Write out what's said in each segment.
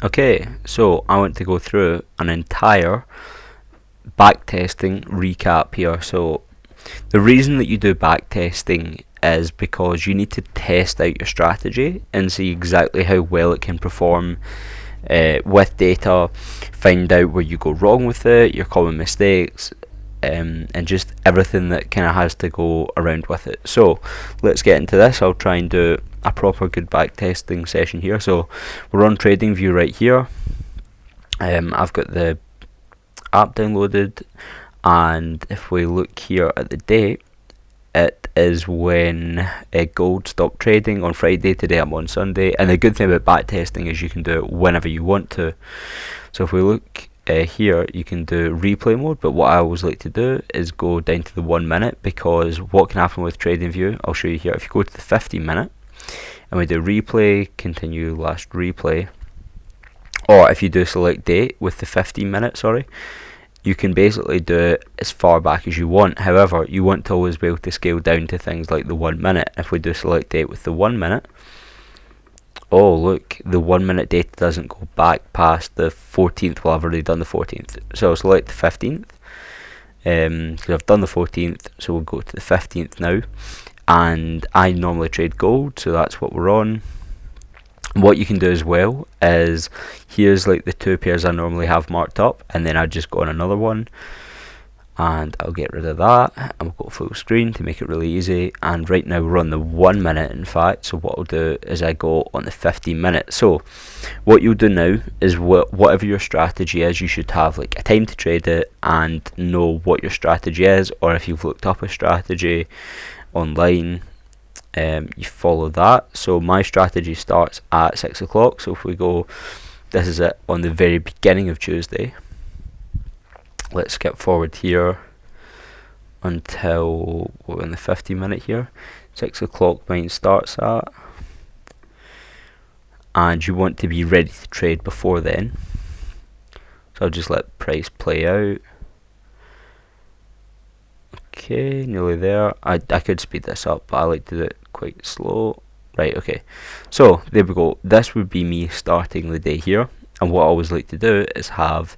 Okay, so I want to go through an entire backtesting recap here. So the reason that you do backtesting is because you need to test out your strategy and see exactly how well it can perform with data, find out where you go wrong with it, your common mistakes, and just everything that kind of has to go around with it. So let's get into this. I'll try and do a proper good backtesting session here. So we're on TradingView right here. I've got the app downloaded, and if we look here at the date, it is when gold stopped trading on Friday. Today I'm on Sunday, and the good thing about backtesting is you can do it whenever you want to. So if we look here, you can do replay mode, but what I always like to do is go down to the 1 minute, because what can happen with TradingView, I'll show you here. If you go to the 15 minute and we do replay, continue last replay, or if you do select date with the 15 minute, you can basically do it as far back as you want. However, you want to always be able to scale down to things like the 1 minute. If we do select date with the 1 minute, oh look, the 1 minute data doesn't go back past the 14th. Well, I've already done the 14th, so I'll select the 15th, because I've done the 14th, so we'll go to the 15th now. And I normally trade gold, so that's what we're on. What you can do as well is, here's like the two pairs I normally have marked up, and then I just go on another one, and I'll get rid of that, and we'll go full screen to make it really easy. And right now we're on the 1 minute, in fact, so what I'll do is I go on the 15 minute. So what you'll do now is, whatever your strategy is, you should have like a time to trade it and know what your strategy is, or if you've looked up a strategy online, you follow that. So my strategy starts at 6 o'clock. So if we go, this is it on the very beginning of Tuesday. Let's skip forward here until we're in the 50 minute here. 6 o'clock mine starts at, and you want to be ready to trade before then. So I'll just let price play out. Okay, nearly there. I could speed this up, but I like to do it quite slow. Right, okay. So there we go. This would be me starting the day here. And what I always like to do is have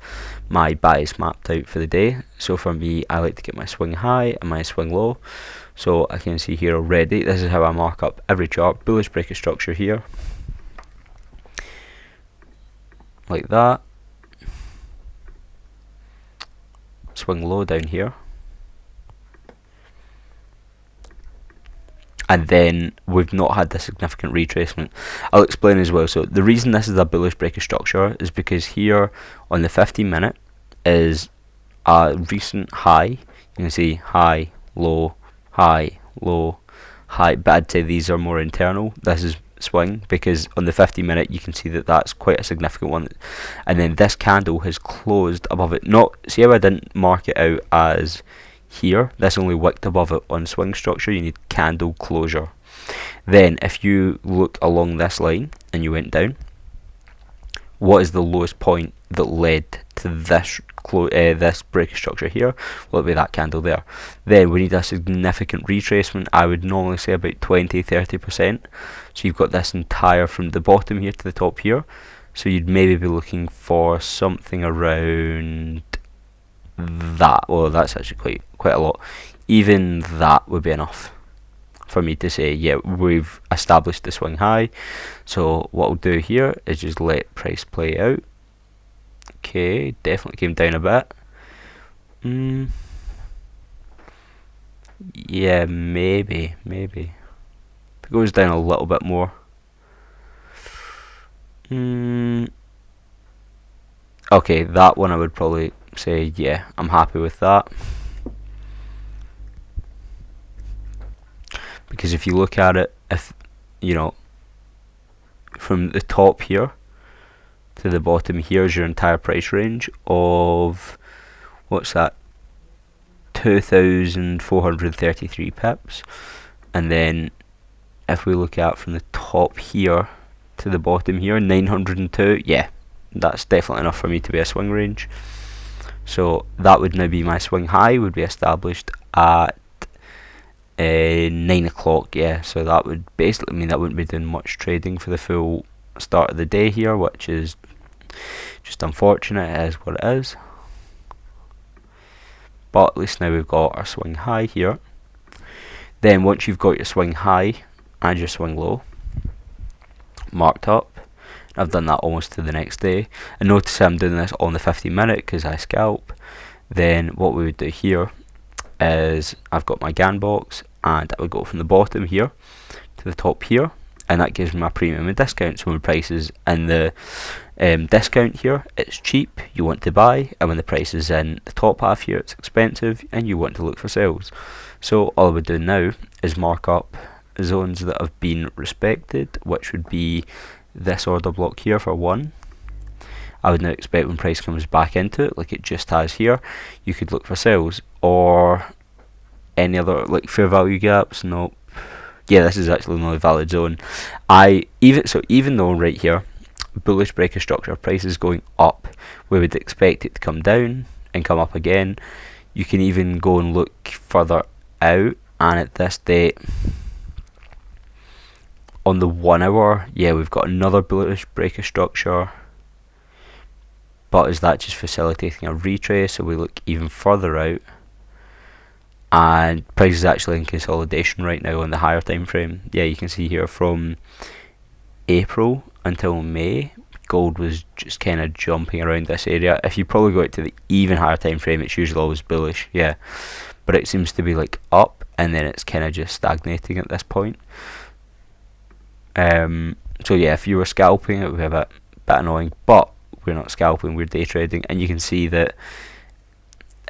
my bias mapped out for the day. So for me, I like to get my swing high and my swing low. So I can see here already, this is how I mark up every chart. Bullish break of structure here, like that. Swing low down here. And then we've not had the significant retracement. I'll explain as well. So the reason this is a bullish break of structure is because here on the 15 minute is a recent high. You can see high, low, high, low, high, but I'd say these are more internal. This is swing, because on the 15 minute you can see that that's quite a significant one, and then this candle has closed above it. Not, see how I didn't mark it out as here, this only wicked above it on swing structure. You need candle closure. Then if you look along this line and you went down, what is the lowest point that led to this this break of structure here? Well, it'll be that candle there. Then we need a significant retracement. I would normally say about 20-30%. So you've got this entire from the bottom here to the top here, so you'd maybe be looking for something around that. Well, that's actually quite a lot. Even that would be enough for me to say, yeah, we've established the swing high. So what I'll do here is just let price play out. Okay, definitely came down a bit. Yeah, maybe if it goes down a little bit more. Okay, that one I would probably say, yeah, I'm happy with that. Because if you look at it, if you know, from the top here to the bottom here is your entire price range of, what's that, 2,433 pips. And then if we look at from the top here to the bottom here, 902, yeah, that's definitely enough for me to be a swing range. So that would now be my swing high, would be established at 9 o'clock, yeah. So that would basically mean that I wouldn't be doing much trading for the full start of the day here, which is Just unfortunate, it is what it is. But at least now we've got our swing high here. Then once you've got your swing high and your swing low marked up, I've done that almost to the next day, and notice I'm doing this on the 15-minute because I scalp. Then what we would do here is I've got my GAN box, and I would go from the bottom here to the top here, and that gives me my premium and discount. So when the price is in the discount here, it's cheap, you want to buy, and when the price is in the top half here, it's expensive and you want to look for sales. So all I would do now is mark up zones that have been respected, which would be this order block here for 1. I would now expect when price comes back into it, like it just has here, you could look for sales, or any other like fair value gaps. Nope. Yeah, this is actually the only valid zone. Even though right here, bullish breaker structure, price is going up, we would expect it to come down and come up again. You can even go and look further out, and at this date, on the 1 hour, yeah, we've got another bullish breaker structure, but is that just facilitating a retrace? So we look even further out, and price is actually in consolidation right now on the higher time frame. Yeah, you can see here from April until May, gold was just kind of jumping around this area. If you probably go out to the even higher time frame, it's usually always bullish, yeah, but it seems to be like up, and then it's kind of just stagnating at this point. So yeah, if you were scalping, it would be a bit annoying, but we're not scalping, we're day trading, and you can see that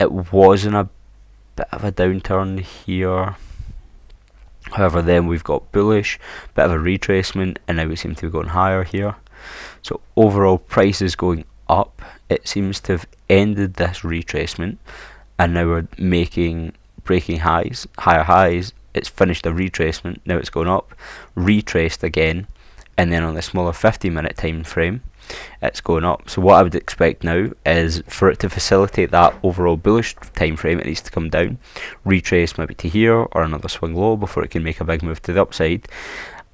it was in a bit of a downturn here. However, then we've got bullish, bit of a retracement, and now we seem to be going higher here. So overall, price is going up. It seems to have ended this retracement, and now we're breaking highs, higher highs. It's finished a retracement, now it's going up, retraced again, and then on the smaller 50-minute time frame, it's going up. So what I would expect now is for it to facilitate that overall bullish time frame, it needs to come down, retrace maybe to here or another swing low before it can make a big move to the upside.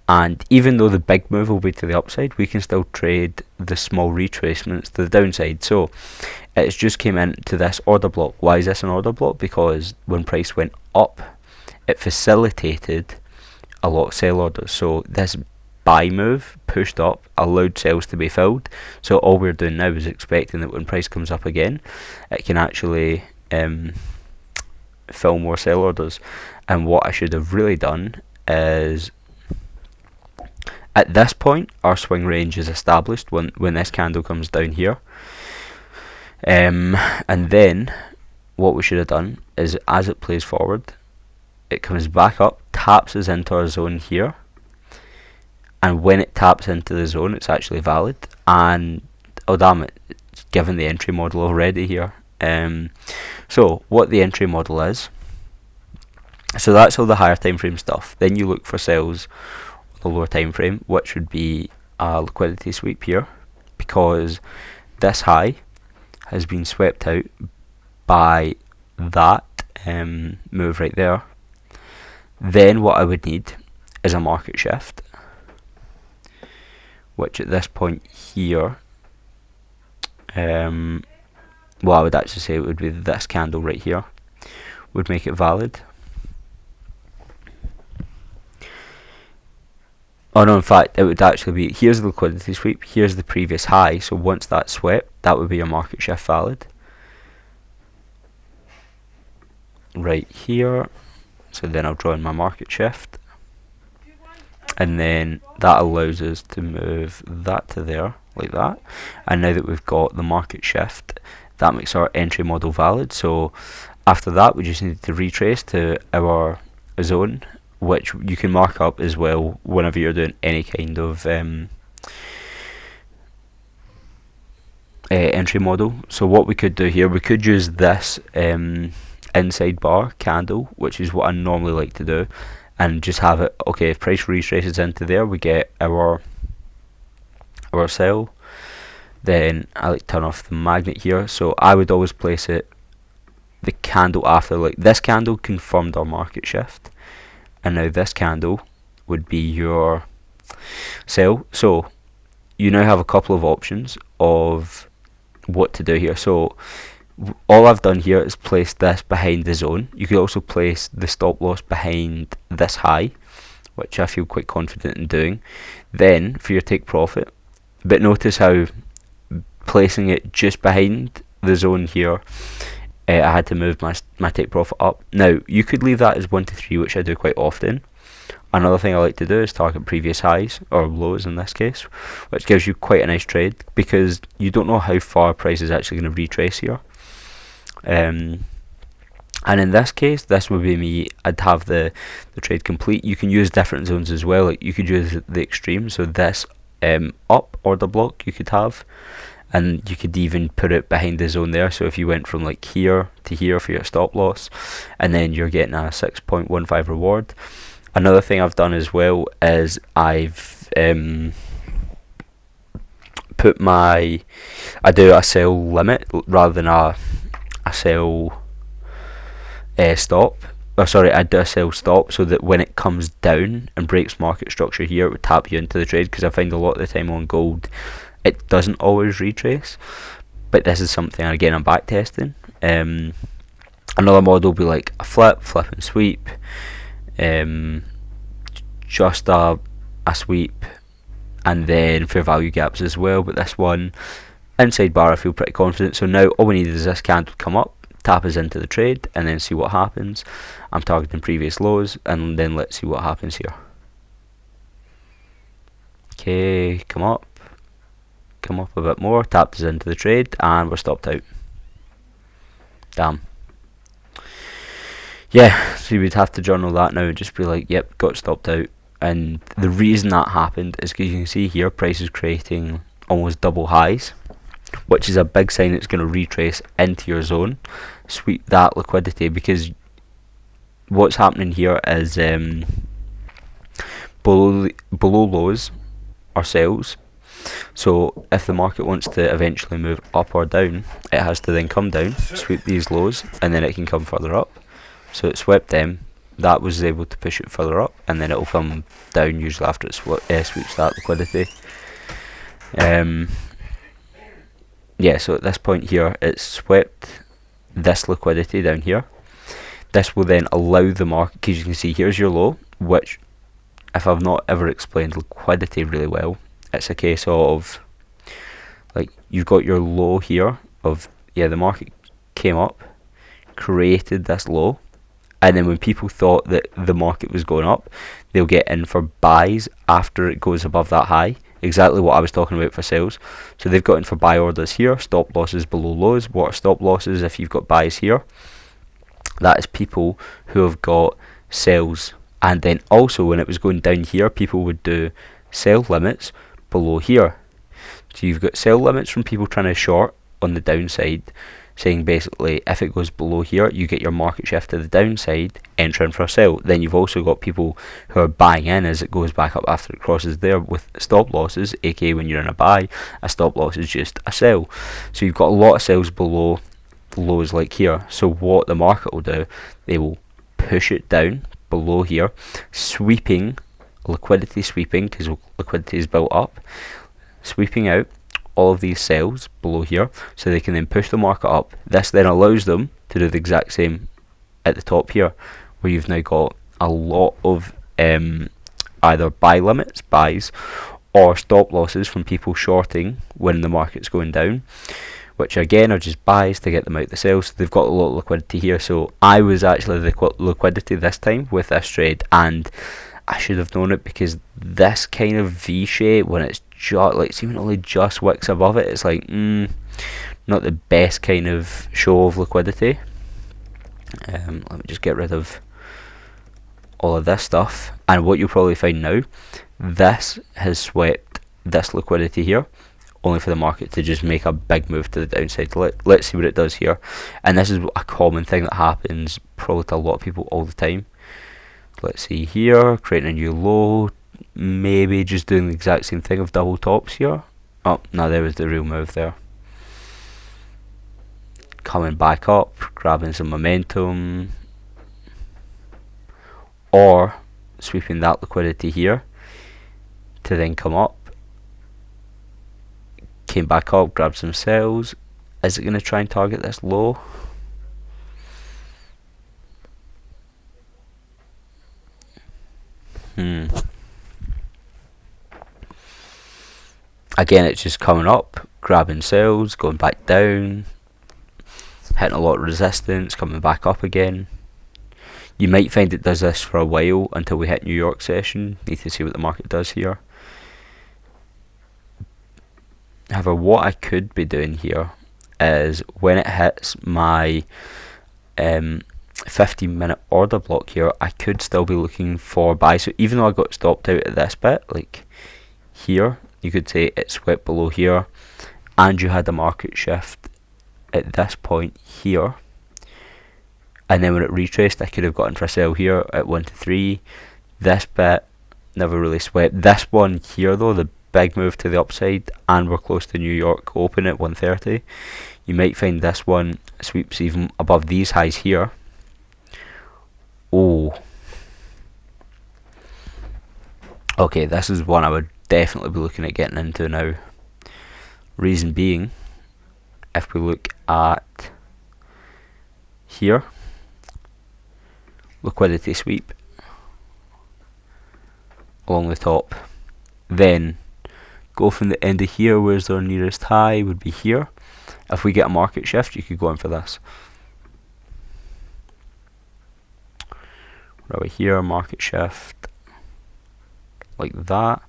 And even though the big move will be to the upside, we can still trade the small retracements to the downside. So it's just came into this order block. Why is this an order block? Because when price went up, it facilitated a lot of sell orders. So this buy move pushed up, allowed sales to be filled. So all we're doing now is expecting that when price comes up again, it can actually fill more sell orders. And what I should have really done is, at this point, our swing range is established when this candle comes down here. And then what we should have done is, as it plays forward, it comes back up, taps us into our zone here, and when it taps into the zone, it's actually valid. And oh damn it, it's given the entry model already here. So what the entry model is, so that's all the higher time frame stuff. Then you look for sales on the lower time frame, which would be a liquidity sweep here, because this high has been swept out by that move right there. Then what I would need is a market shift, which at this point here, well, I would actually say it would be this candle right here would make it valid. Oh no, in fact, it would actually be, here's the liquidity sweep, here's the previous high, so once that's swept, that would be a market shift valid. Right here. So then I'll draw in my market shift, and then that allows us to move that to there, like that. And now that we've got the market shift, that makes our entry model valid. So after that, we just need to retrace to our zone, which you can mark up as well whenever you're doing any kind of entry model. So what we could do here, we could use this inside bar candle, which is what I normally like to do, and just have it, okay, if price retraces into there, we get our sell. Then I like to turn off the magnet here, so I would always place it the candle after, like this candle confirmed our market shift, and now this candle would be your sell. So you now have a couple of options of what to do here. So all I've done here is place this behind the zone. You could also place the stop loss behind this high, which I feel quite confident in doing. Then for your take profit, but notice how placing it just behind the zone here, I had to move my take profit up. Now you could leave that as 1 to 3, which I do quite often. Another thing I like to do is target previous highs, or lows in this case, which gives you quite a nice trade, because you don't know how far price is actually going to retrace here. And in this case, this would be me. I'd have the trade complete. You can use different zones as well. Like you could use the extreme, so this up order block you could have, and you could even put it behind the zone there. So if you went from like here to here for your stop loss, and then you're getting a 6.15 reward. Another thing I've done as well is I've put I do a sell limit rather than a sell stop. Or sorry, I do a sell stop, so that when it comes down and breaks market structure here, it would tap you into the trade, because I find a lot of the time on gold it doesn't always retrace. But this is something, again, I'm back testing. Another model will be like a flip and sweep. Just a sweep, and then fair value gaps as well. But this one, inside bar, I feel pretty confident. So now all we need is this candle come up, tap us into the trade, and then see what happens. I'm targeting previous lows, and then let's see what happens here. Okay, come up a bit more, tapped us into the trade, and we're stopped out. Damn. Yeah, so you would have to journal that now and just be like, yep, got stopped out. And the reason that happened is because you can see here price is creating almost double highs, which is a big sign it's going to retrace into your zone. Sweep that liquidity, because what's happening here is below lows are sells. So if the market wants to eventually move up or down, it has to then come down, sweep these lows, and then it can come further up. So it swept them, that was able to push it further up, and then it will come down usually after it sweeps that liquidity. Yeah, so at this point here, it's swept this liquidity down here. This will then allow the market, because you can see here's your low, which, if I've not ever explained liquidity really well, it's a case of, like, you've got your low here of, yeah, the market came up, created this low, and then when people thought that the market was going up, they'll get in for buys after it goes above that high. Exactly what I was talking about for sales. So they've got in for buy orders here, stop losses below lows. What are stop losses if you've got buys here? That is people who have got sells. And then also when it was going down here, people would do sell limits below here. So you've got sell limits from people trying to short on the downside, saying basically if it goes below here, you get your market shift to the downside, enter in for a sell. Then you've also got people who are buying in as it goes back up after it crosses there with stop losses, aka when you're in a buy, a stop loss is just a sell. So you've got a lot of sells below lows like here. So what the market will do, they will push it down below here, sweeping, liquidity sweeping, because liquidity is built up, sweeping out all of these sells below here, so they can then push the market up. This then allows them to do the exact same at the top here, where you've now got a lot of either buy limits, buys, or stop losses from people shorting when the market's going down, which again are just buys to get them out the sales. So they've got a lot of liquidity here. So I was actually the liquidity this time with this trade, and I should have known it, because this kind of V shape, when it's just like seemingly just wicks above it, it's like not the best kind of show of liquidity. Let me just get rid of all of this stuff, and what you'll probably find now, this has swept this liquidity here, only for the market to just make a big move to the downside. Let's see what it does here. And this is a common thing that happens probably to a lot of people all the time. Let's see here, creating a new low, maybe just doing the exact same thing of double tops here. Oh, no, there was the real move there. Coming back up, grabbing some momentum, or sweeping that liquidity here to then come up Came back up, grabbed some sells. Is it going to try and target this low? Again, it's just coming up, grabbing sells, going back down, hitting a lot of resistance, coming back up again. You might find it does this for a while until we hit New York session. Need to see what the market does here. However, what I could be doing here is when it hits my 15-minute order block here, I could still be looking for buy. So even though I got stopped out at this bit, like here, you could say it swept below here, and you had a market shift at this point here, and then when it retraced, I could have gotten for a sell here at 1 to 3. This bit never really swept. This one here though, the big move to the upside, and we're close to New York open at 130. You might find this one sweeps even above these highs here. Oh, okay, this is one I would definitely be looking at getting into now. Reason being, if we look at here, liquidity sweep along the top, then go from the end of here, where's our nearest high would be here. If we get a market shift, you could go in for this. Right here, market shift like that.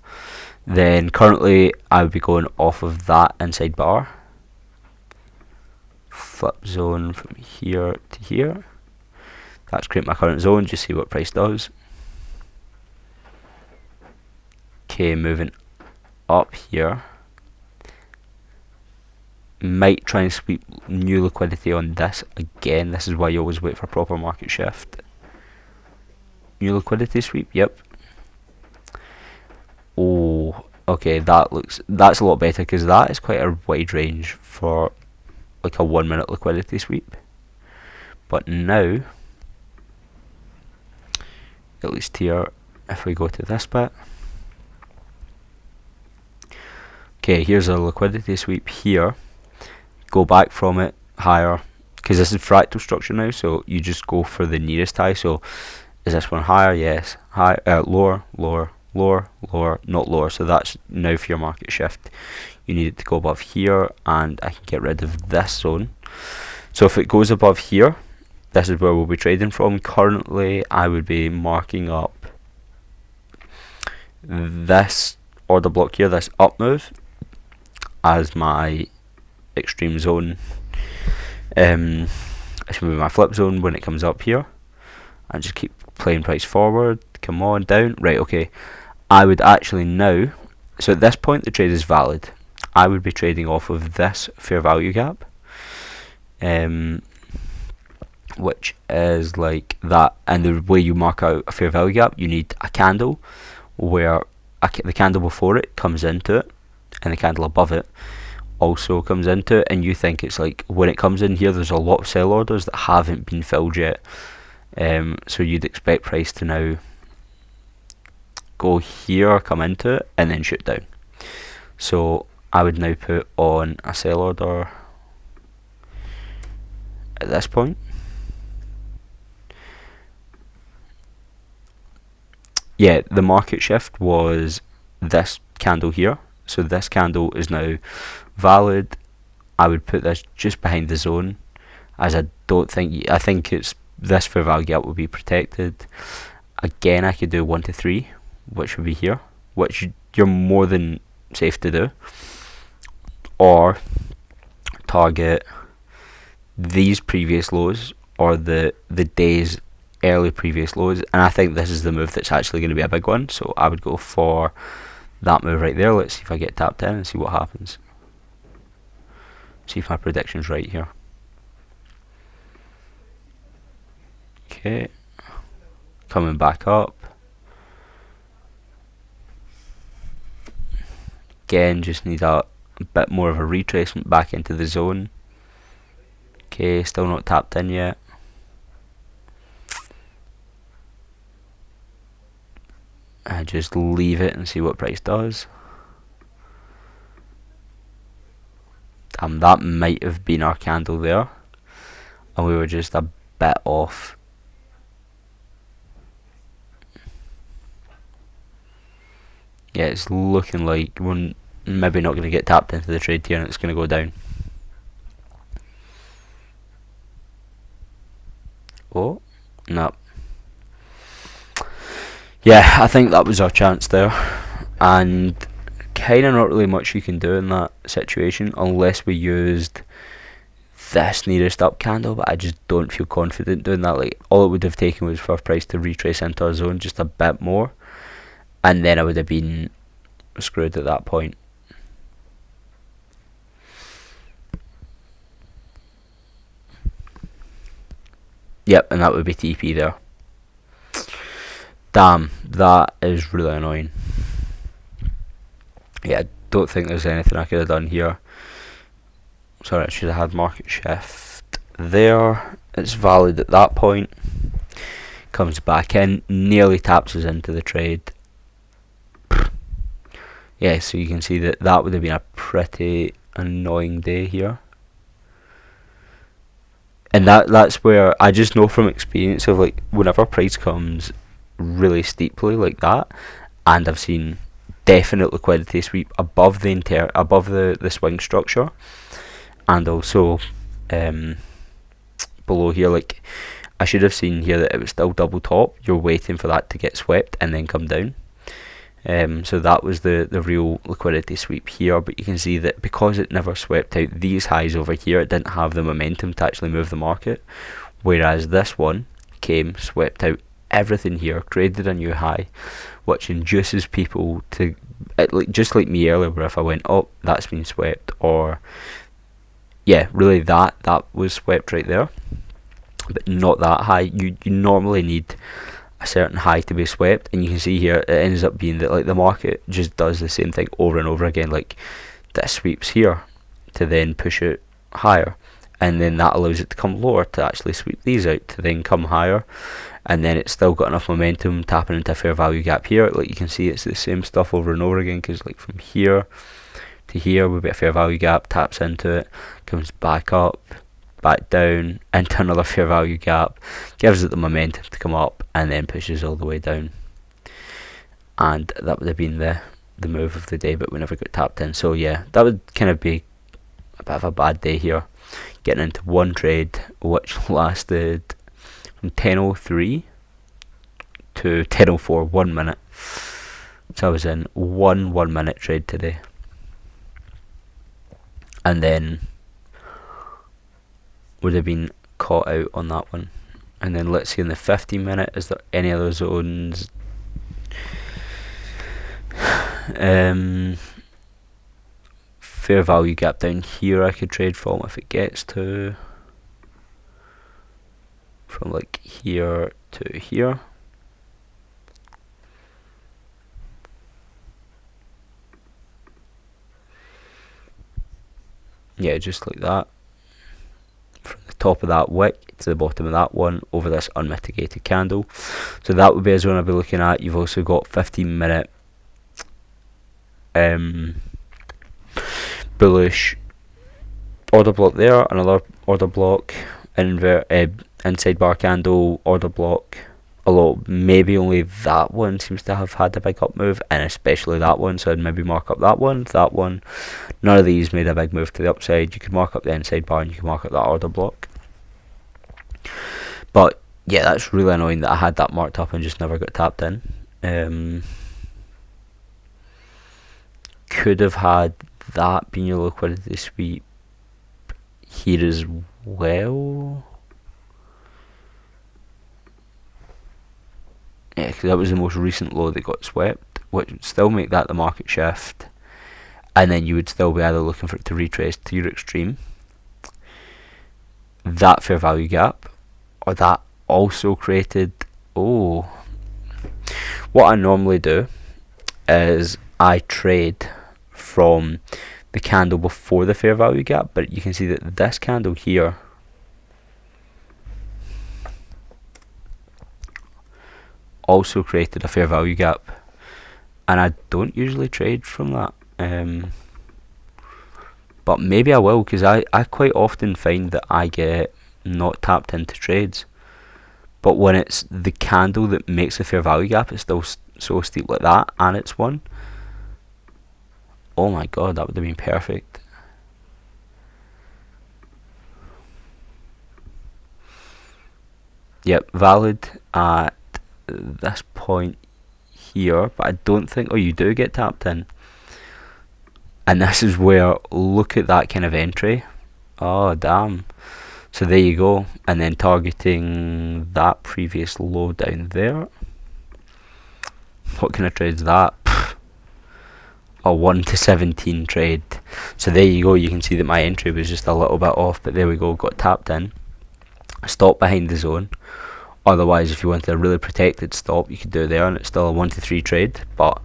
Then currently I would be going off of that inside bar. Flip zone from here to here. That's create my current zone, just see what price does. Okay, moving up here. Might try and sweep new liquidity on this again. This is why you always wait for a proper market shift. New liquidity sweep, yep. Oh, okay, that's a lot better because that is quite a wide range for like a 1 minute liquidity sweep. But now, at least here, if we go to this bit, okay, here's a liquidity sweep here. Go back from it higher, because this is fractal structure now, so you just go for the nearest high. So is this one higher? Yes. High, lower, lower, lower, lower, not lower. So that's now for your market shift. You need it to go above here, and I can get rid of this zone. So if it goes above here, this is where we'll be trading from. Currently, I would be marking up this order block here, this up move, as my extreme zone. This will be my flip zone when it comes up here, and just keep playing price forward. Come on, down. Right, okay. I would actually now, so at this point the trade is valid. I would be trading off of this fair value gap, which is like that. And the way you mark out a fair value gap, you need a candle where the candle before it comes into it, and the candle above it also comes into it, and you think it's like when it comes in here, there's a lot of sell orders that haven't been filled yet. So you'd expect price to now go here, come into it, and then shoot down. So I would now put on a sell order at this point. Yeah, the market shift was this candle here. So this candle is now valid. I would put this just behind the zone, as I think it's this fair value gap will be protected. Again, I could do 1 to 3, which would be here, which you're more than safe to do, or target these previous lows or the day's early previous lows, and I think this is the move that's actually going to be a big one, so I would go for that move right there. Let's see if I get tapped in and see what happens. See if my prediction's right here. Okay, coming back up. Again, just need a bit more of a retracement back into the zone. Okay, still not tapped in yet. I just leave it and see what price does. That might have been our candle there, and we were just a bit off. Yeah, it's looking like we're maybe not going to get tapped into the trade here, and it's going to go down. Oh, no. Yeah, I think that was our chance there, and kind of not really much you can do in that situation unless we used this nearest up candle, but I just don't feel confident doing that. Like, all it would have taken was for price to retrace into our zone just a bit more, and then I would have been screwed at that point. Yep, and that would be TP there. Damn, that is really annoying. Yeah, I don't think there's anything I could have done here. Sorry, I should have had market shift there. It's valid at that point. Comes back in, nearly taps us into the trade. Yeah, so you can see that that would have been a pretty annoying day here. And that's where I just know from experience of, like, whenever price comes really steeply like that, and I've seen definite liquidity sweep above the swing structure, and also below here. Like, I should have seen here that it was still double top. You're waiting for that to get swept and then come down. So that was the real liquidity sweep here, but you can see that because it never swept out these highs over here, it didn't have the momentum to actually move the market, whereas this one came, swept out everything here, created a new high, which induces people to, just like me earlier, where if I went, oh, that's been swept, or yeah, really that was swept right there, but not that high. You normally need a certain high to be swept, and you can see here it ends up being that, like, the market just does the same thing over and over again. Like, this sweeps here to then push it higher, and then that allows it to come lower to actually sweep these out to then come higher, and then it's still got enough momentum tapping into a fair value gap here. Like, you can see it's the same stuff over and over again, because, like, from here to here we've got a fair value gap, taps into it, comes back up, back down into another fair value gap, gives it the momentum to come up, and then pushes all the way down. And that would have been the move of the day, but we never got tapped in. So yeah, that would kind of be a bit of a bad day here, getting into one trade which lasted from 10:03 to 10:04, 1 minute. So I was in one 1 minute trade today, and then would have been caught out on that one. And then let's see in the 15 minute, is there any other zones? Fair value gap down here I could trade from if it gets to, from like here to here. Yeah, just like that. From the top of that wick to the bottom of that one over this unmitigated candle. So that would be a zone I'll be looking at. You've also got 15 minute bullish order block there, another order block, inside bar candle, order block. Although maybe only that one seems to have had a big up move, and especially that one, so I'd maybe mark up that one. None of these made a big move to the upside. You could mark up the inside bar and you could mark up that order block. But yeah, that's really annoying that I had that marked up and just never got tapped in. Could have had that being your liquidity sweep here as well. Yeah, because that was the most recent low that got swept, which would still make that the market shift, and then you would still be either looking for it to retrace to your extreme, that fair value gap, or that also created, what I normally do is I trade from the candle before the fair value gap, but you can see that this candle here also created a fair value gap, and I don't usually trade from that. but maybe I will, because I quite often find that I get not tapped into trades, but when it's the candle that makes the fair value gap, it's still so steep like that, and it's one. Oh my god, that would have been perfect. Yep, valid at this point here, but I don't think, oh, you do get tapped in. And this is where, look at that kind of entry. Oh, damn. So there you go. And then targeting that previous low down there. What kind of trade is that? A 1 to 17 trade. So there you go. You can see that my entry was just a little bit off, but there we go. Got tapped in. Stop behind the zone. Otherwise, if you wanted a really protected stop, you could do it there, and it's still a 1 to 3 trade. But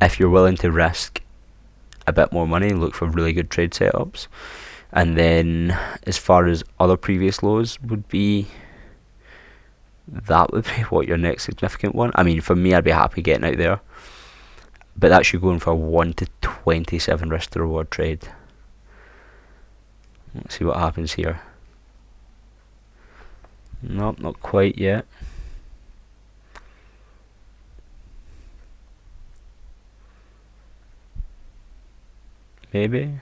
if you're willing to risk a bit more money, look for really good trade setups. And then as far as other previous lows would be, that would be what your next significant one. I mean, for me, I'd be happy getting out there, but that's you going for a 1 to 27 risk to reward trade. Let's see what happens here. Nope, not quite yet. Maybe.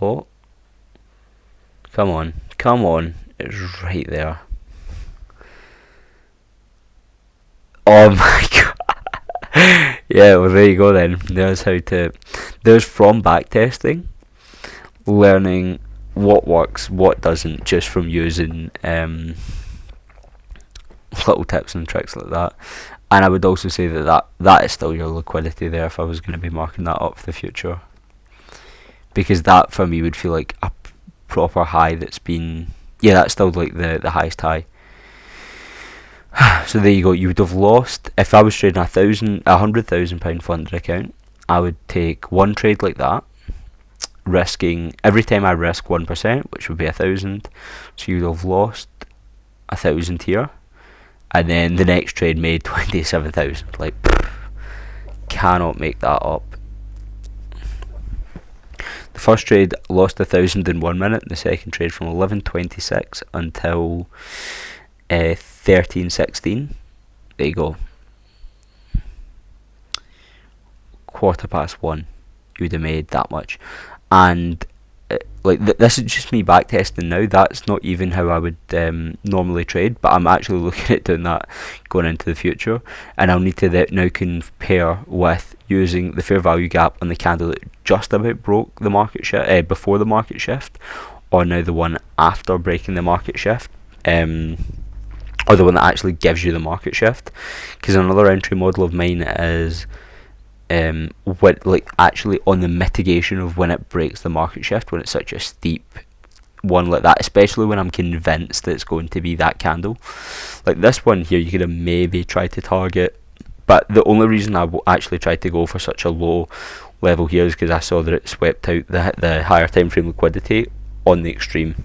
Oh, come on, come on, it's right there. Oh my god. Yeah, well there you go then. There's from backtesting, learning what works, what doesn't, just from using little tips and tricks like that. And I would also say that is still your liquidity there if I was going to be marking that up for the future. Because that for me would feel like a proper high that's been, yeah, that's still like the highest high. So there you go. You would have lost, if I was trading £100,000 funded account, I would take one trade like that, risking every time I risk 1%, which would be 1,000. So you'd have lost 1,000 here, and then the next trade made 27,000. Like, cannot make that up. The first trade lost 1,000 in 1 minute. The second trade from 11:26 until 13:16. There you go. 1:15. You would have made that much, and this is just me backtesting now. That's not even how I would normally trade, but I'm actually looking at doing that going into the future, and I'll need to now compare with using the fair value gap on the candle that just about broke the market shift before the market shift, or now the one after breaking the market shift, or the one that actually gives you the market shift. Because another entry model of mine is actually on the mitigation of when it breaks the market shift, when it's such a steep one like that, especially when I'm convinced that it's going to be that candle. Like this one here, you could have maybe tried to target, but the only reason I actually tried to go for such a low level here is because I saw that it swept out the higher time frame liquidity on the extreme.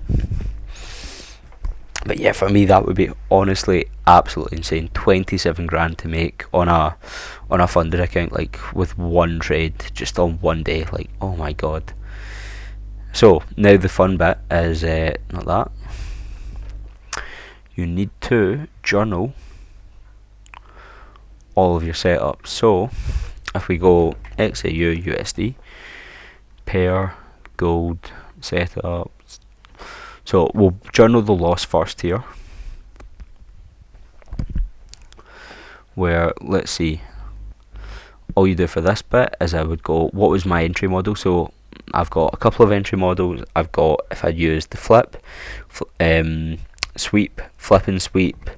But yeah, for me that would be honestly absolutely insane. 27 grand to make on a funded account, like with one trade just on one day. Like, oh my god. So now the fun bit is not that. You need to journal all of your setups. So if we go XAU USD, pair, gold, setup. So we'll journal the loss first here, where, let's see, all you do for this bit is I would go, what was my entry model? So I've got a couple of entry models. I've got, if I use the sweep, flip and sweep,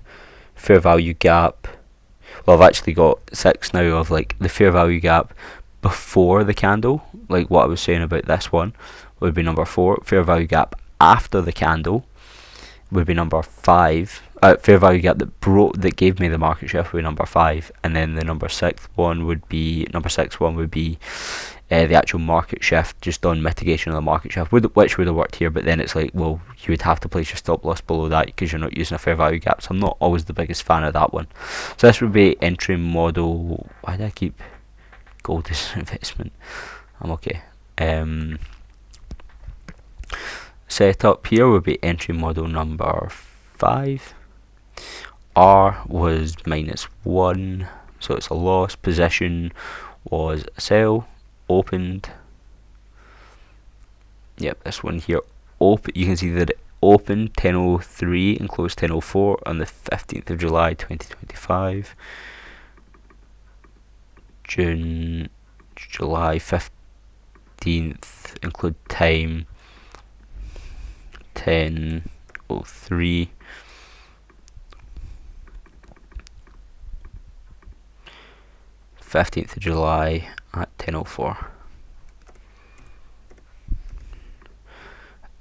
fair value gap. Well, I've actually got 6 now of like the fair value gap before the candle, like what I was saying about this one would be number 4. Fair value gap after the candle would be number 5. Fair value gap that gave me the market shift would be number 5, and then the number 6 one would be the actual market shift, just on mitigation of the market shift, which would have worked here, but then it's like, well, you would have to place your stop loss below that because you're not using a fair value gap, so I'm not always the biggest fan of that one. So this would be entry model. Why do I keep gold as an investment? I'm okay. Setup here would be entry model number 5. R was -1, so it's a loss. Position was a sell. Opened. Yep, this one here. Open. You can see that it opened 10:03 and closed 10:04 on the 15th of July 2025. July 15th, include time 10:03. Of July at 10:04.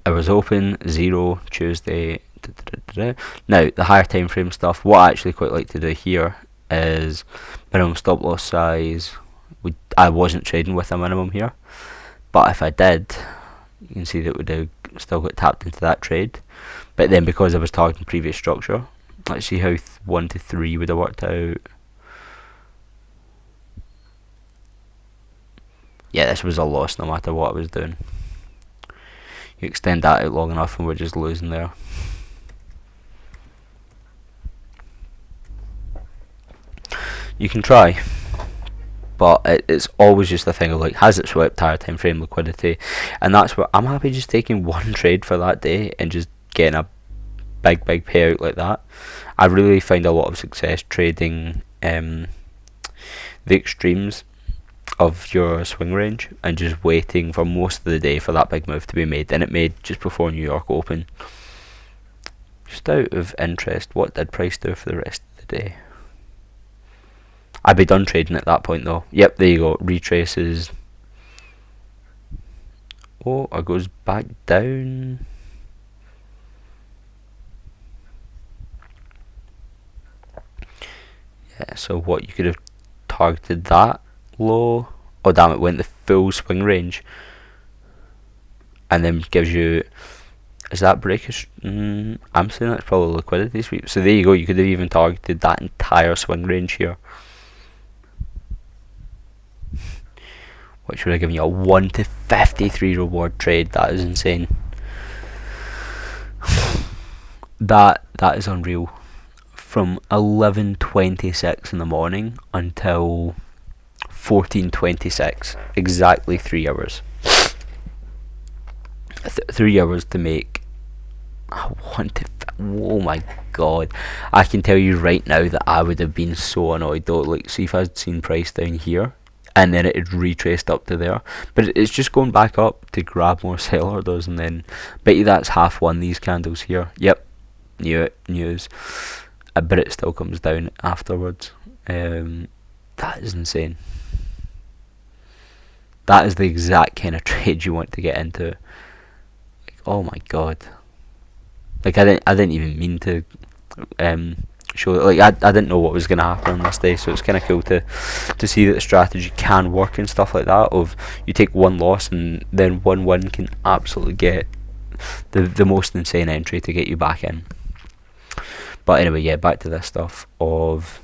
It was open 0 Tuesday. Now the higher time frame stuff. What I actually quite like to do here is minimum stop loss size. I wasn't trading with a minimum here, but if I did, you can see that would have still got tapped into that trade. But then because I was targeting previous structure, let's see how 1 to 3 would have worked out. Yeah, this was a loss no matter what I was doing. You extend that out long enough and we're just losing there. You can try, but it's always just a thing of like, has it swept higher time frame liquidity? And that's where I'm happy just taking one trade for that day and just getting a big payout like that. I really find a lot of success trading the extremes of your swing range and just waiting for most of the day for that big move to be made. And it made just before New York open. Just out of interest, what did price do for the rest of the day? I'd be done trading at that point though. Yep, there you go. Retraces. Oh, it goes back down. Yeah, so what, you could have targeted that low. Oh damn, it went the full swing range and then gives you, is that breakage? I'm saying that's probably liquidity sweep. So there you go, you could have even targeted that entire swing range here, which would have given you a 1 to 53 reward trade. That is insane. That is unreal. From 11:26 in the morning until 14:26, exactly 3 hours. 3 hours to make. Oh my god! I can tell you right now that I would have been so annoyed though. Like, see if I'd seen price down here, and then it had retraced up to there, but it's just going back up to grab more sell orders, and then bet you that's half one. These candles here. Yep, knew it. News. But it still comes down afterwards. That is insane. That is the exact kind of trade you want to get into. Like, oh my god! Like I didn't even mean to show it. Like I didn't know what was gonna happen on this day, so it's kind of cool to see that the strategy can work and stuff like that. Of you take one loss and then one win can absolutely get the most insane entry to get you back in. But anyway, yeah, back to this stuff of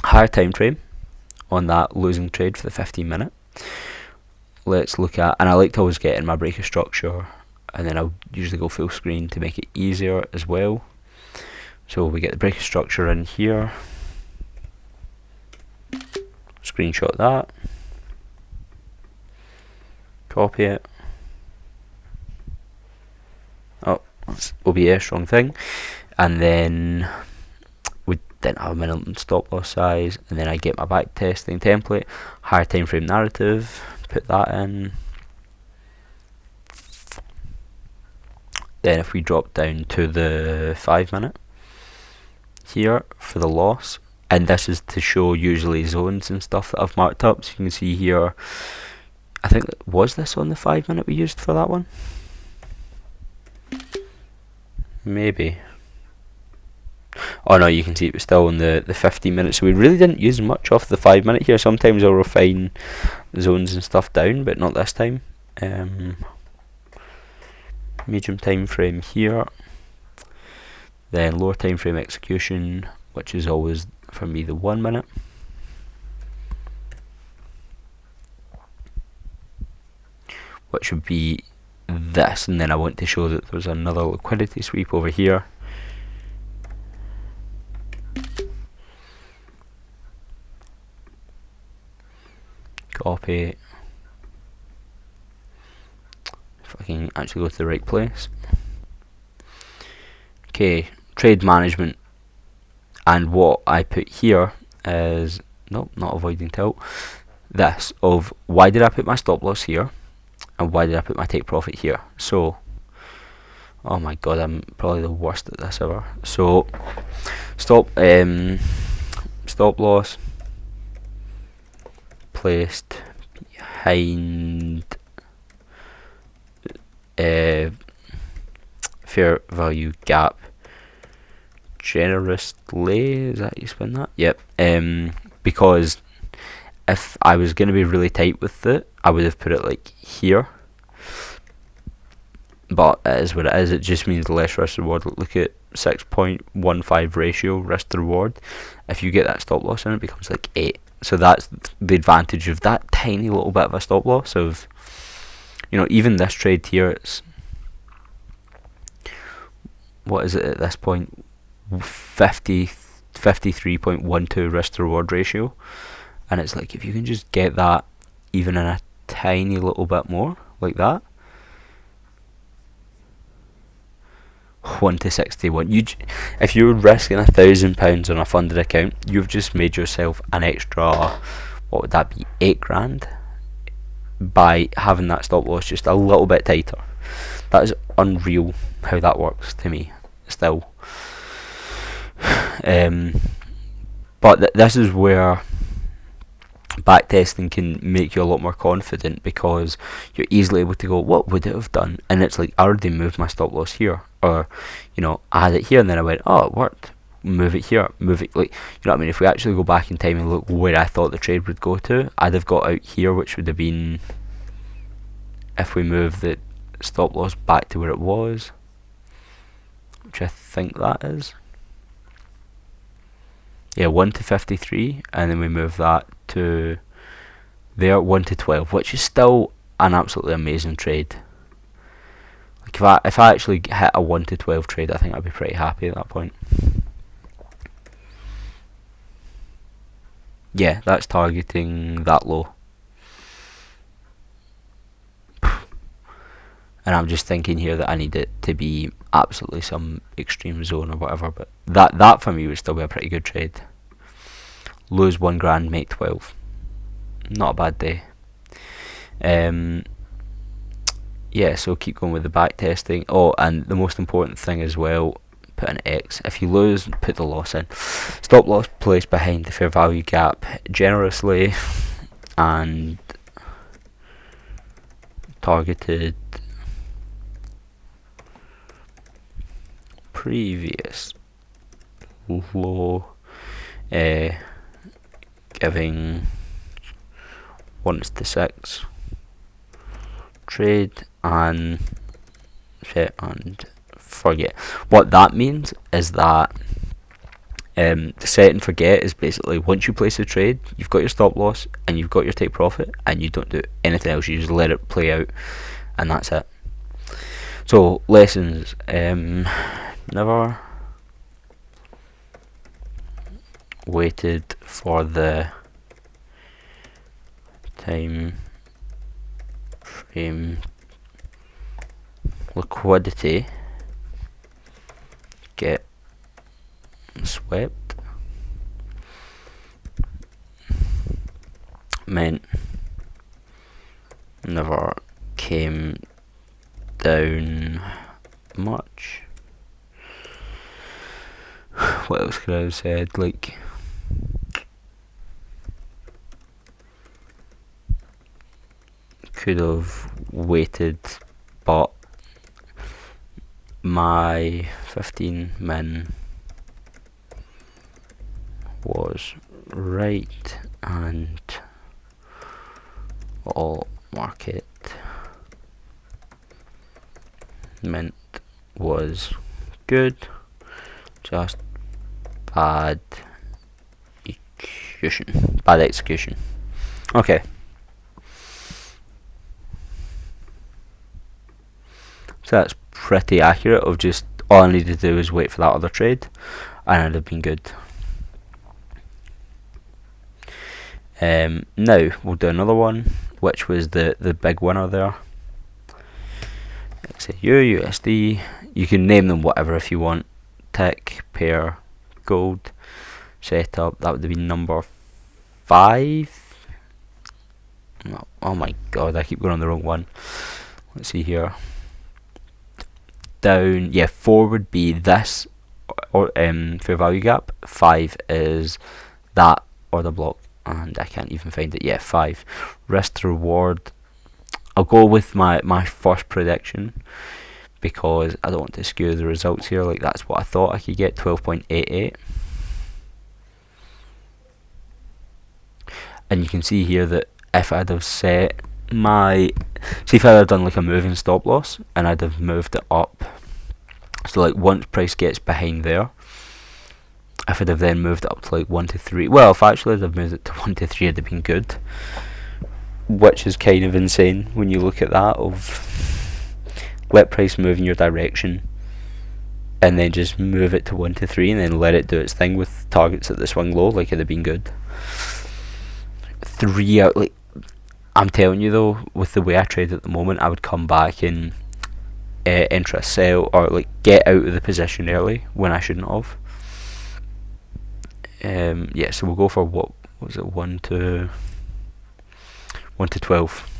higher time frame on that losing trade for the 15-minute. Let's look at, and I like to always get in my breaker structure, and then I'll usually go full screen to make it easier as well. So we get the breaker structure in here. Screenshot that. Copy it. Oh, that's OBS, wrong thing. And then we didn't have a minimum stop loss size, and then I get my back testing template, higher time frame narrative, put that in. Then if we drop down to the 5-minute here for the loss, and this is to show usually zones and stuff that I've marked up, so you can see here, I think, was this on the 5-minute we used for that one? Maybe. Oh no, you can see it was still in the 15 minutes. So we really didn't use much off the 5 minute here. Sometimes I'll refine zones and stuff down, but not this time. Medium time frame here. Then lower time frame execution, which is always for me the 1 minute. Which would be this, and then I want to show that there's another liquidity sweep over here. Copy. If I can actually go to the right place. Okay, trade management, and what I put here is, nope, not avoiding tilt, this of why did I put my stop loss here and why did I put my take profit here. So, oh my god, I'm probably the worst at this ever. So stop loss placed behind fair value gap generously, is that how you spin that? Yep. Because if I was going to be really tight with it, I would have put it like here, but it is what it is. It just means less risk reward. Look at 6.15 ratio risk to reward. If you get that stop loss in, it becomes like 8. So that's the advantage of that tiny little bit of a stop loss. Of, you know, even this trade here, it's, what is it at this point, 53.12 risk to reward ratio, and it's like if you can just get that even in a tiny little bit more like that, 1 to 61. If you're risking £1,000 on a funded account, you've just made yourself an extra, what would that be, 8 grand by having that stop loss just a little bit tighter. That is unreal how that works to me still. But this is where backtesting can make you a lot more confident, because you're easily able to go, what would it have done? And it's like, I already moved my stop loss here, or, you know, I had it here and then I went, oh, it worked, move it here, move it, like, you know what I mean? If we actually go back in time and look where I thought the trade would go to, I'd have got out here, which would have been, if we move the stop loss back to where it was, which I think that is, yeah, 1 to 53, and then we move that to there, 1 to 12, which is still an absolutely amazing trade. Like if I actually hit a 1 to 12 trade, I think I'd be pretty happy at that point. Yeah, that's targeting that low. And I'm just thinking here that I need it to be absolutely some extreme zone or whatever, but that for me would still be a pretty good trade. Lose 1 grand, make 12. Not a bad day. Yeah, so keep going with the back testing. Oh, and the most important thing as well, put an X. If you lose, put the loss in. Stop loss placed behind the fair value gap generously, and targeted previous low, giving 1 to 6 trade, and set and forget. What that means is that set and forget is basically, once you place a trade, you've got your stop loss and you've got your take profit, and you don't do anything else. You just let it play out, and that's it. So lessons: never waited for the time frame liquidity get swept. Meant never came down much. What else could I have said? Like, could have waited, but my 15 min was right and all market mint was good, just bad execution. Okay. So that's pretty accurate of just all I needed to do was wait for that other trade and it'd have been good. Now we'll do another one, which was the big winner there. XAU, USD. You can name them whatever if you want. Tick, pair, gold, setup. That would be number 5. Oh my god, I keep going on the wrong one. Let's see here. Down, yeah, 4 would be this or fair value gap. 5 is that order block, and I can't even find it. Yeah, 5. Risk to reward. I'll go with my first prediction because I don't want to skew the results here. Like, that's what I thought I could get, 12.88. And you can see here that if I'd have set my, see if I'd have done like a moving stop loss and I'd have moved it up, so like once price gets behind there, if I'd have then moved it up to like 1 to 3, well, if actually I'd have moved it to 1 to 3, it'd have been good, which is kind of insane when you look at that, of let price move in your direction and then just move it to 1 to 3 and then let it do its thing with targets at the swing low. Like, it'd have been good. 3 out, like, I'm telling you though, with the way I trade at the moment, I would come back and enter a sell or like get out of the position early when I shouldn't have. Yeah, so we'll go for what was it, 1 to 12.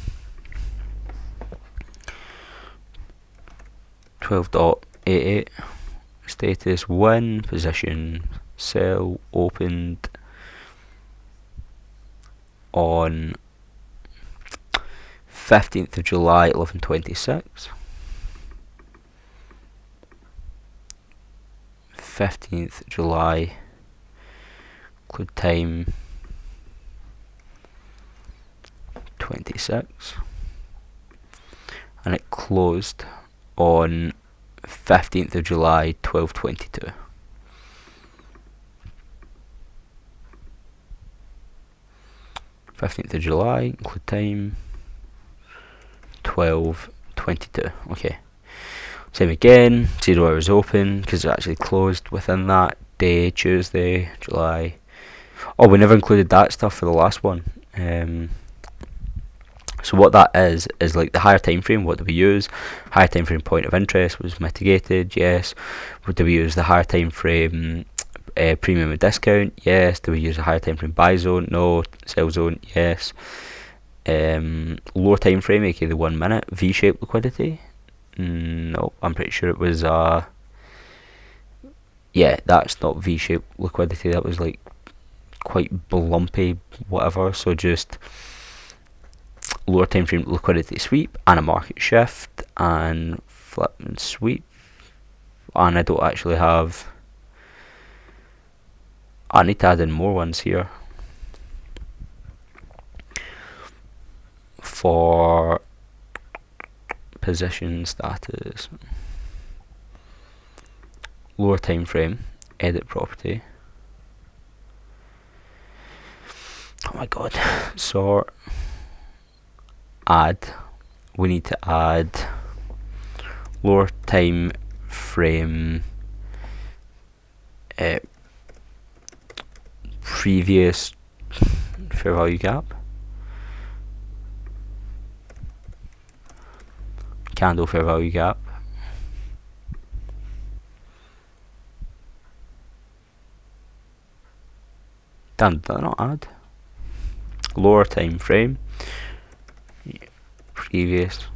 12.88. Status win, position sell, opened on 15th of July 11:26. 15th July, include time 26, and it closed on 15th of July 12:22. July, include time 12:22. Okay. Same again, 0 hours open because it actually closed within that day, Tuesday, July. Oh, we never included that stuff for the last one. So what that is like the higher time frame. What do we use? Higher time frame point of interest was mitigated. Yes. What do we use? The higher time frame premium and discount. Yes. Do we use a higher time frame buy zone? No. Sell zone. Yes. Lower time frame, aka the 1 minute V-shaped liquidity. No, I'm pretty sure it was yeah, that's not V-shaped liquidity, that was like quite blumpy whatever. So just lower time frame liquidity sweep and a market shift and flip and sweep. And I don't actually have, I need to add in more ones here for position status, lower time frame, edit property. Oh my god. Sort, add. We need to add lower time frame previous fair value gap, candle fair value gap, did that not add? Lower time frame, previous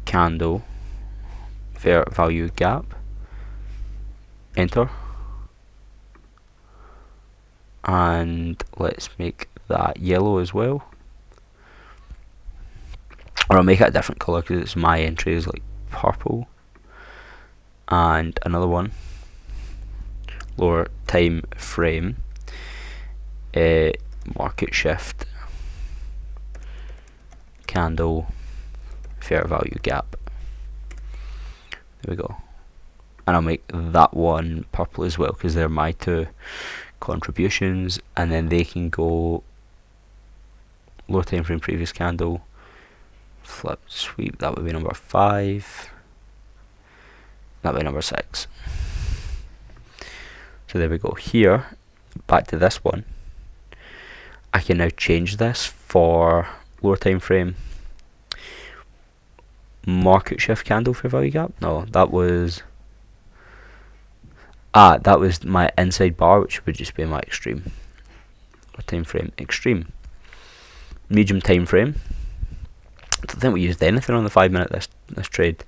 candle fair value gap, enter, and let's make that yellow as well. Or I'll make it a different colour because it's my entry is like purple. And another one, lower time frame, market shift candle fair value gap. There we go. And I'll make that one purple as well, because they're my two contributions, and then they can go lower time frame previous candle, flip sweep, that would be number 5, that would be number 6. So there we go. Here, back to this one, I can now change this for lower time frame market shift candle fair value gap. No, that was my inside bar, which would just be my extreme. Lower time frame extreme. Medium time frame. I don't think we used anything on the 5 minute this trade.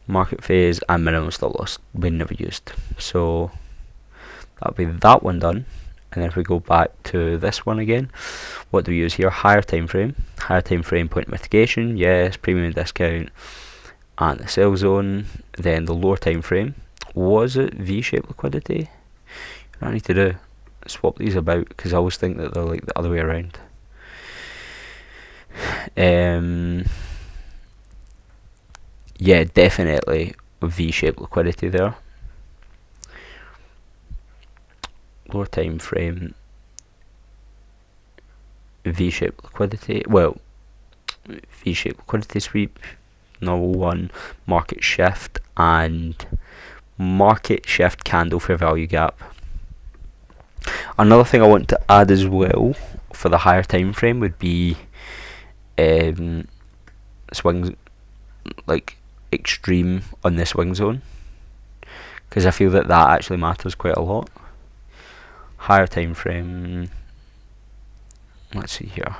Market phase and minimum stop loss we never used. So that'll be that one done. And then if we go back to this one again, what do we use here? Higher time frame point mitigation, yes, premium discount, and the sell zone. Then the lower time frame, was it V-shaped liquidity? What I need to do, swap these about, because I always think that they're like the other way around. Yeah, definitely V-shaped liquidity there. Lower time frame V-shaped liquidity, well, V-shaped liquidity sweep, normal one, market shift, and market shift candle fair value gap. Another thing I want to add as well for the higher time frame would be swings, like extreme on the swing zone, because I feel that actually matters quite a lot. Higher time frame, let's see here,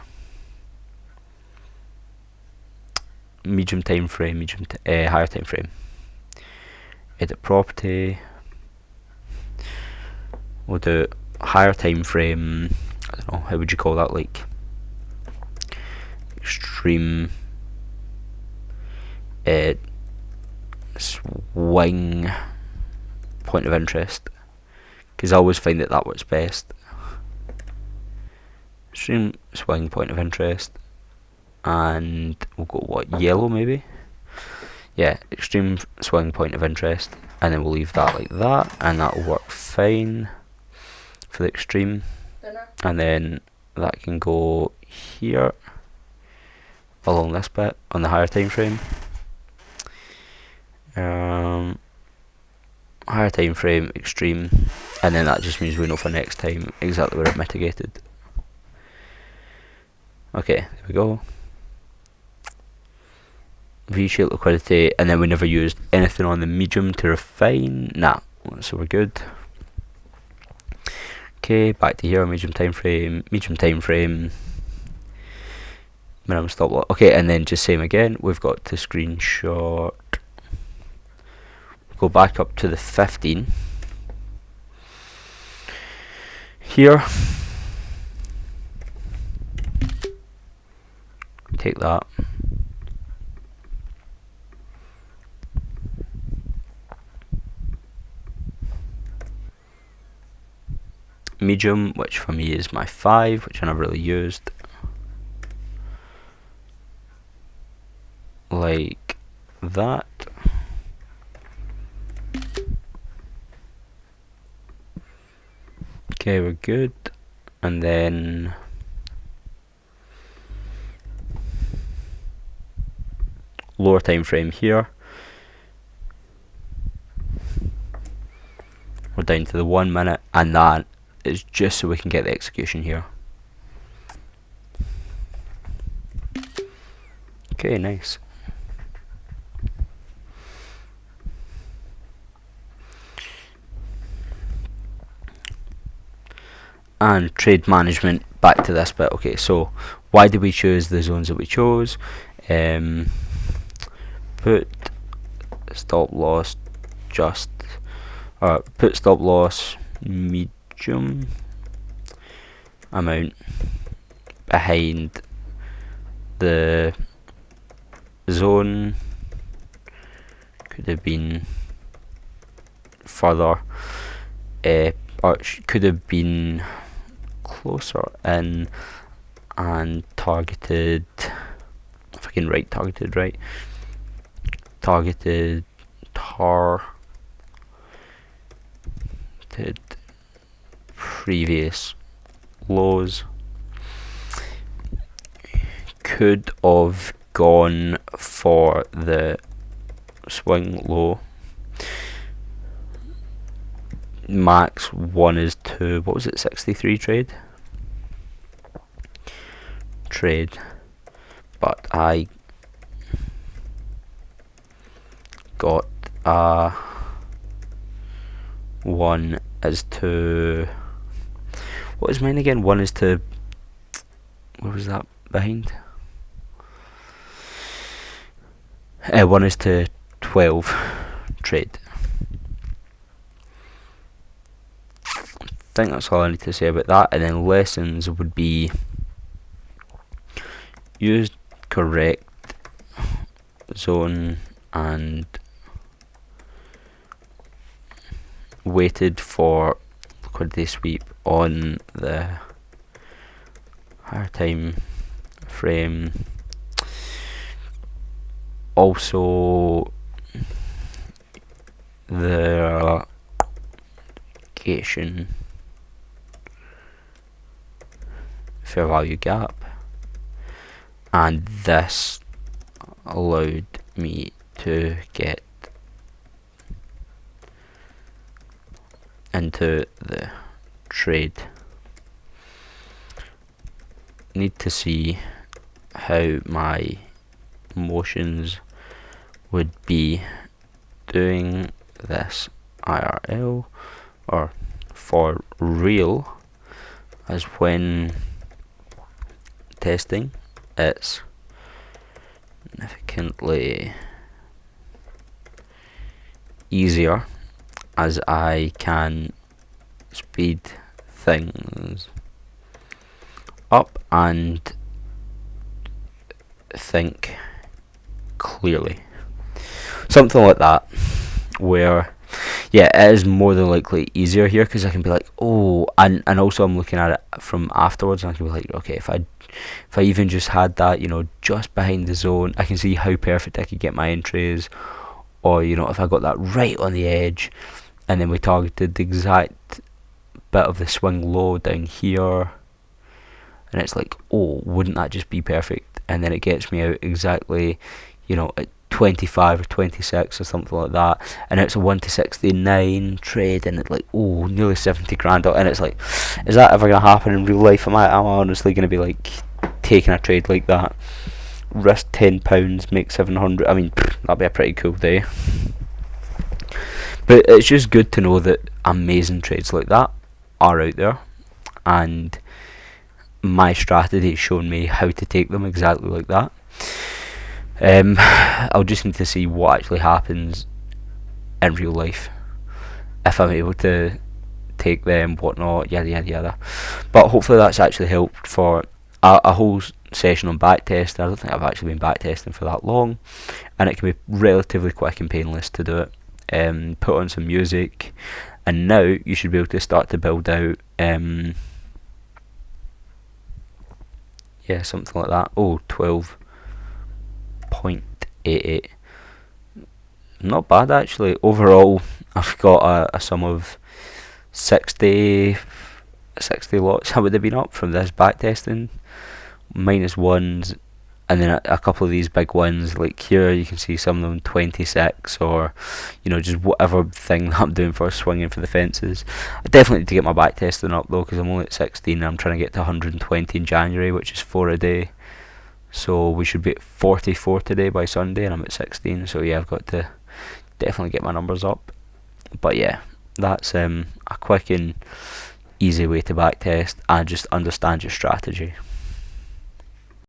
medium time frame, higher time frame, edit property, we'll do higher time frame, I don't know, how would you call that, like extreme swing point of interest, because I always find that works best. Extreme swing point of interest, and we'll go what, yellow maybe? Yeah, extreme swing point of interest, and then we'll leave that like that, and that'll work fine for the extreme. And then that can go here along this bit on the higher time frame. Higher time frame, extreme, and then that just means we know for next time exactly where it mitigated. Okay, there we go. V-shaped liquidity, and then we never used anything on the medium to refine. Nah, so we're good. Okay, back to here, medium time frame, minimum stop loss. Okay, and then just same again, we've got to screenshot. Go back up to the 15 here, take that, medium, which for me is my 5, which I never really used, like that. Okay, we're good. And then lower time frame here, we're down to the 1 minute, and that is just so we can get the execution here. Okay, nice. And trade management, back to this bit. Okay, so why did we choose the zones that we chose? Put stop loss just, put stop loss medium amount behind the zone, could have been further, or could have been closer in and targeted, if I can write targeted right, targeted previous lows, could have gone for the swing low. Max 1 is to, what was it, 63 trade, but I got 1 is to, what is mine again? 1 is to, where was that behind? 1 is to 12 trade. I think that's all I need to say about that. And then lessons would be: use correct zone and waited for liquidity sweep on the higher time frame. Also, the location fair value gap, and this allowed me to get into the trade. Need to see how my motions would be doing this IRL or for real, as when testing it's significantly easier, as I can speed things up and think clearly. Something like that, where yeah, it is more than likely easier here, because I can be like, oh, and also I'm looking at it from afterwards, and I can be like, okay, if I even just had that, just behind the zone, I can see how perfect I could get my entries. Or if I got that right on the edge, and then we targeted the exact bit of the swing low down here, and it's like, oh, wouldn't that just be perfect? And then it gets me out exactly, at 25 or 26 or something like that, and it's a 1 to 69 trade, and it's like, oh, nearly 70 grand, and it's like, is that ever going to happen in real life? Am I honestly going to be like taking a trade like that? Risk £10, make 700. I mean, that'd be a pretty cool day. But it's just good to know that amazing trades like that are out there, and my strategy has shown me how to take them exactly like that. I'll just need to see what actually happens in real life, if I'm able to take them, whatnot, yada yada yada. But hopefully that's actually helped for a whole session on backtesting. I don't think I've actually been backtesting for that long, and it can be relatively quick and painless to do it. Put on some music, and now you should be able to start to build out something like that. 12.88. Not bad actually. Overall, I've got a sum of 60 lots. I would have been up from this backtesting, minus ones, and then a couple of these big ones, like here you can see some of them 26, or just whatever thing that I'm doing for swinging for the fences. I definitely need to get my backtesting up though, because I'm only at 16 and I'm trying to get to 120 in January, which is 4 a day. So we should be at 44 today by Sunday, and I'm at 16. So yeah, I've got to definitely get my numbers up. But yeah, that's a quick and easy way to backtest and just understand your strategy.